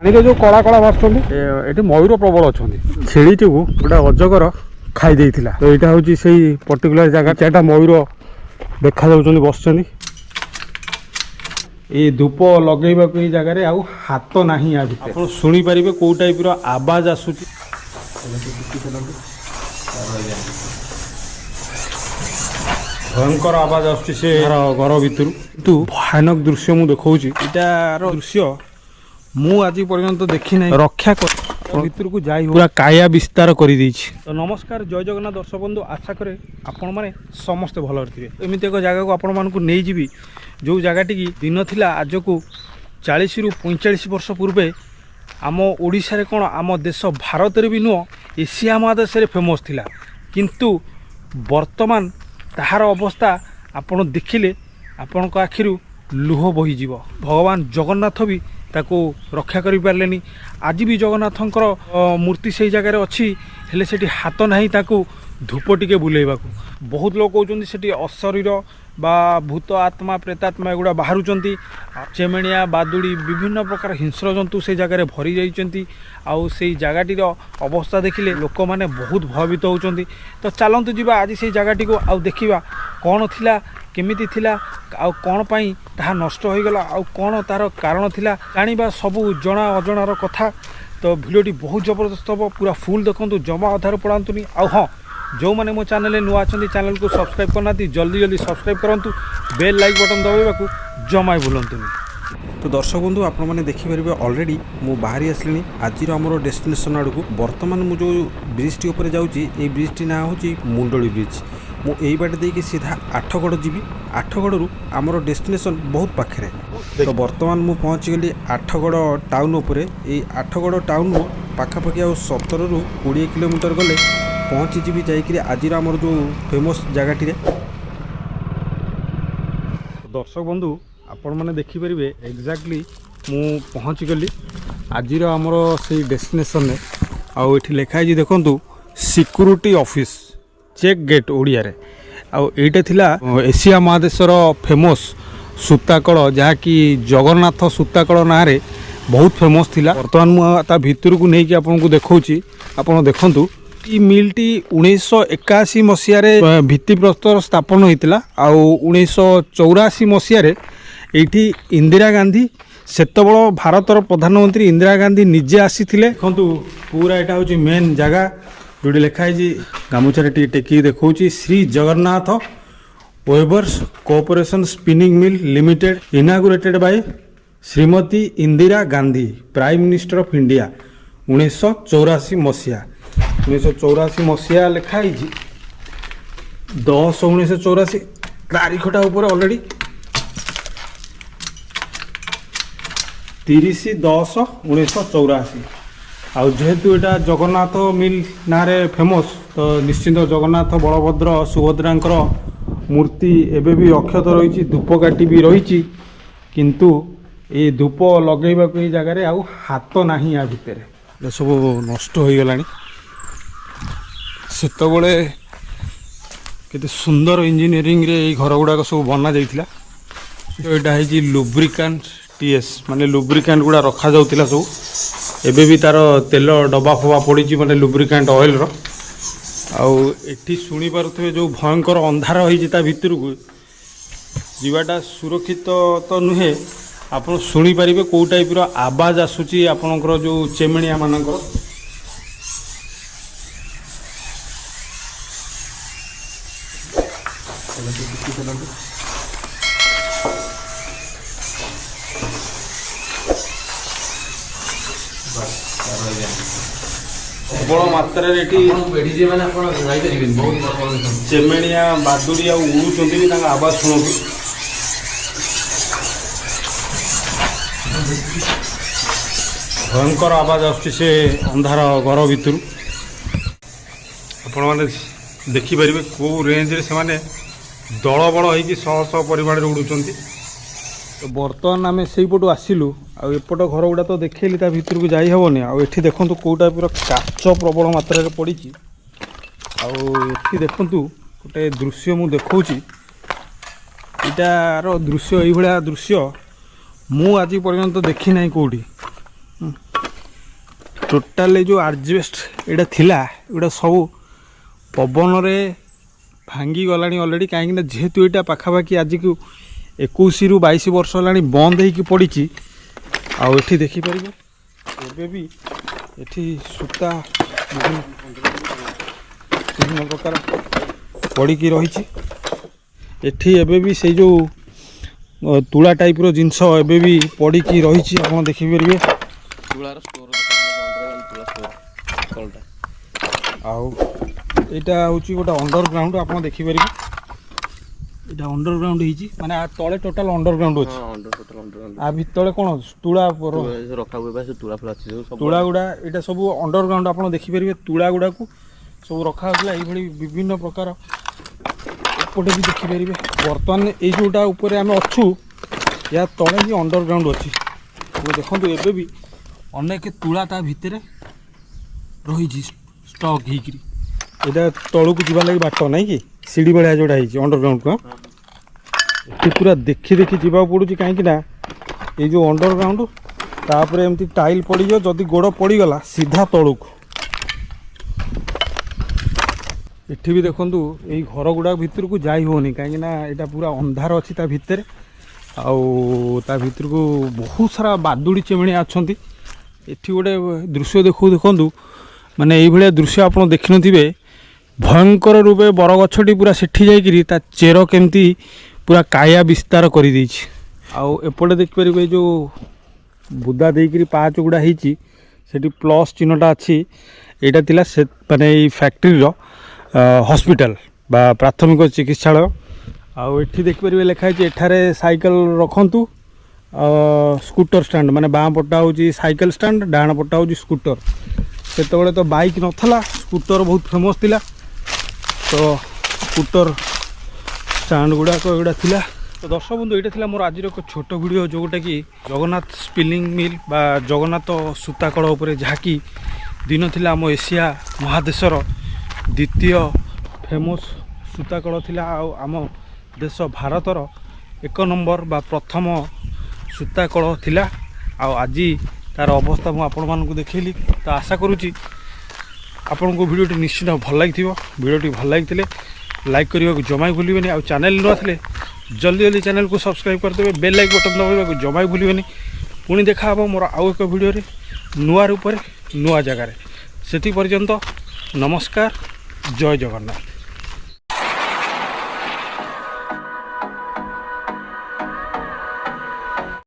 पानी जो कला कला भाषुँच मयूर प्रबल अच्छा छेड़ी जो गोटे अजगर खाई तो यहाँ हूँ से पर्टिकुलर जगह चार्टा मयूर देखा बस ये धूप लगे जगह आउ हाथ ना आप शुणी पारे कौ टाइप आवाज आसूँ भयंकर आवाज आसूँ से घर भितर किंतु भयानक दृश्य मुझे देखा इटार दृश्य मु आज पर्यंत देखी ना रक्षा भितर को जाई पूरा काया विस्तार कर तो नमस्कार जय जगन्नाथ दर्शक बंधु आशा करे आपण मैंने समस्ते भल थे एमती एक जगह को आपण मानक नहीं जीवी जो जगहटी की दिन थिला आज को 40 रु 45 वर्ष पूर्वे आम ओडिशा रे कौन आम देश भारत रे भी नुह एशिया महादेश रे फेमस थिला किंतु वर्तमान ताहार अवस्था आपण देखिले आपण को आखिरु लुह बहीज भगवान जगन्नाथ भी ताको रक्षा करि पारलेनी आज भी जगन्नाथंकर मूर्ति से जगह अच्छी हेले सेठी हाथ नहीं ताको धूप टिके बुलेबाकू बहुत लोग कहते सेठी अशरीर बा भूत आत्मा प्रेतात्मा एगुड़ा बाहर चेमेणिया बादुड़ी विभिन्न प्रकार हिंस्र जंतु से जगह भरी जाइछंती आउ से जगहटीर अवस्था देखिले लोक माने बहुत भयभीत होउछंती तो चलतु जीवा आज से जगहटी को आउ देखिबा कौन थिला केमिति थिला आउ कौन पाई ताहा नष्ट हो गला आउ कौन तार कारण थिला जानिबा सबू जना अजणार कथा तो भिडियोटी बहुत जबरदस्त हम पूरा फुल देखु जमा अधार पड़ातुनी आउ हाँ जो मैंने मो चैनल नुआ अच्छा चैनल को सब्सक्राइब करना जल्दी जल्दी सब्सक्राइब करूँ बेल लाइक बटन दबाइबा जमा भूलतुनि तो दर्शक बंधु आपण मैंने देखिपारे अलरेडी मु बाहरी आसली आज आमर डेस्टिनेशन आड़ को बर्तमान मु जो ब्रिज टी उपर जाऊँगी ये ब्रिज टी ना हूँ मुंडली ब्रिज मु यही बाट देकी सीधा आठगड़ जीवी आठगड़ रु आमर डेस्टिनेशन बहुत पाखे तो बर्तमान मु पहुँची गली आठगड़ टाउन उपरे ये आठगड़ टाउन रु पाखापाखि आ 17 रु 20 किलोमीटर गले पहुँची जीवी जाइए आज आमर जो फेमस जगह दर्शक बंधु आपण मैंने देखिपारे एक्जाक्टली मु पहुँची गली आज आमर से डेस्टिनेशन में आउ ये लिखाई देखु security office check gate Odia रे आउ एटा थिला एशिया महादेशर फेमस सूताकल जहाँकि जगन्नाथ सूताकल ना रे बहुत फेमस थिला वर्तमान मुझे भितर को नहीं कि आपको देखौची आपण देखंतु ई मिलटी 1981 मसीह भित्ति प्रस्तर स्थापन होता आउ 1984 मसीह एठी इंदिरा गांधी सेतबेଳ भारतर प्रधानमंत्री इंदिरा गांधी निजे आसी देखु पूरा यहाँ हूँ मेन जगह जो लिखाई गामुछारे टेकी देखा Shri Jagannath weavers cooperation spinning mill limited inaugurated by Shrimati Indira Gandhi prime minister of India 1984 मसीहा 1984 मसीहा लिखाई 10/1984 तारीखटा ऊपर ऑलरेडी 30/10/1984 आउ जेहेतु यहाँ जगन्नाथ मिल ना रे फेमस तो निश्चिंत जगन्नाथ बलभद्र सुभद्रांकर मूर्ति एबे भी अक्षत रही धूपकाठी भी रही किंतु ये धूप लगेबा को जगह आउ हाथ ना या भितर सब नष्ट हो गला सेतबेले केते सुंदर इंजीनियरिंग रे घर गुड़ाक सब बना जाइथिला तो यहाँ है लुब्रिकांट टीएस माने लुब्रिकांट गुड़ा रखा जाउथिला सब एबे भी तार तेल डब्बा फबा पड़ी माने लुब्रिकांट ऑयल रो आउ एठी सुनी पारुथबे जो भयंकर अंधार होई ता भितर को जीवाटा सुरक्षित तो नुहे आपण सुनी पारिबे को टाइप रो आवाज आसुची आपनकर जो चेमेणिया मानकर प्रबल मात्रा चेमेणिया बादुड़ी उड़ुंट आवाज शुणु भयंकर आवाज आसे अंधार घर भितर आपण मैंने देखिपारे कौ रेंज रे से दल बड़ हो शह शह परिमाण उड़ुंट तो बर्तमान आम से पटू आसिलु आउट घर गुड़ा तो देखली भितर को जाई हेनी आठी देखु कौ टाइप काच प्रबल मात्रा पड़ी आठी देखु गोटे दृश्य मु देखा इटार दृश्य ये दृश्य मु आज पर्यंत देखी ना कौटी टोटाल जो आजबेस्ट एटा थिला एटा सब पवन रे भांगी गलानी ऑलरेडी कहीं जेहेतु यहाँ पाखापाखि आज को 21 ରୁ 22 वर्ष है बंद होगी पड़ी आठी देखिपर एबे भी एठी सूता विभिन्न प्रकार पड़ी रही एठी एबे भी से जो तुला टाइप रो जिनस एबे भी पड़ी रही आप देखिपर आईटा हूँ गोटे अंडरग्राउंड आप देखिपर এটা अंडरग्राउंड होईची माने आ तळे टोटल अंडरग्राउंड अछि आ भितळे कोन तुळा रखा हुए बस तुळा फुला अछि सब तुळा गुडा एटा सब अंडरग्राउंड आपण देखि परिबे तुळा गुडा को सब रखा होतला एई भली विभिन्न प्रकार एपटे भी देखि परिबे वर्तमान ए जोटा ऊपर हम अछु या तळे ही अंडरग्राउंड अछि तो देखंतु एबे भी अनेक तुळा ता भितरे रहिजी स्टॉक हिकरी एटा तळु को जिबा लागि बाट नै कि सीढ़ी भाया जोड़ा है अंडरग्राउंड को ये पूरा देखी देखी जावा पड़ू कहीं ये जो अंडरग्राउंड तापर एमती टाइल पड़ जाओ जदि गोड़ पड़गला सीधा तलू को एठी भी देखु ये घर गुड़ा भितर को जाई होनी कहीं यहाँ पूरा अंधार अच्छी ता भितर ता भितर को बहुत सारा बादुड़ी चेमणिया अच्छा एठी गोटे दृश्य देखु देखु माने ये दृश्य आप देखि नथिबे भयंकर रूपे बरगछटी पूरा सेठी जाइकरी ता चेर केमती पूरा काया विस्तार कर एपटे देखिपर जो बुदा देकरी पाँच गुड़ा होती प्लस चिन्हटा अच्छी यहाँ थिला से माने फैक्ट्री हॉस्पिटल बा प्राथमिक चिकित्सालय आठी देखिपर लिखाई एठारे साइकेल रखंतु स्कूटर स्टैंड माने बाँ पटा हूँ साइकेल स्टैंड डाण पटा हूँ स्कूटर से तो बाइक नथला स्कूटर बहुत फेमस थिला तो स्कूटर स्टैंड गुड़ाक एगुड़ा थिला तो दर्शक बंधु यहाँ थिला मोर आज एक छोट वीडियो जोटा कि जगन्नाथ स्पिनिंग मिल बा जगन्नाथ सूताकल उपरे जहाँकि दिन थिला आम एशिया महादेशर द्वितीय फेमस सूताकल थिला आम देश भारतर 1 नंबर बा प्रथम सूताकल थिला आज तार अवस्था मुझे आपण मानक देखली तो आशा करुच्ची आपन को वीडियो निश्चित भल लगी वीडियो भल लगी लाइक करने को जमा भूलिए आ चैनल न थे जल्दी जल्दी चैनल को सब्सक्राइब करदे बेल लाइक बटन दबाइबा को जमा भूलिए पुणी देखा मोर आउ एक वीडियो नुआ रूप नुआ जगार से पर्यंत नमस्कार जय जगन्नाथ।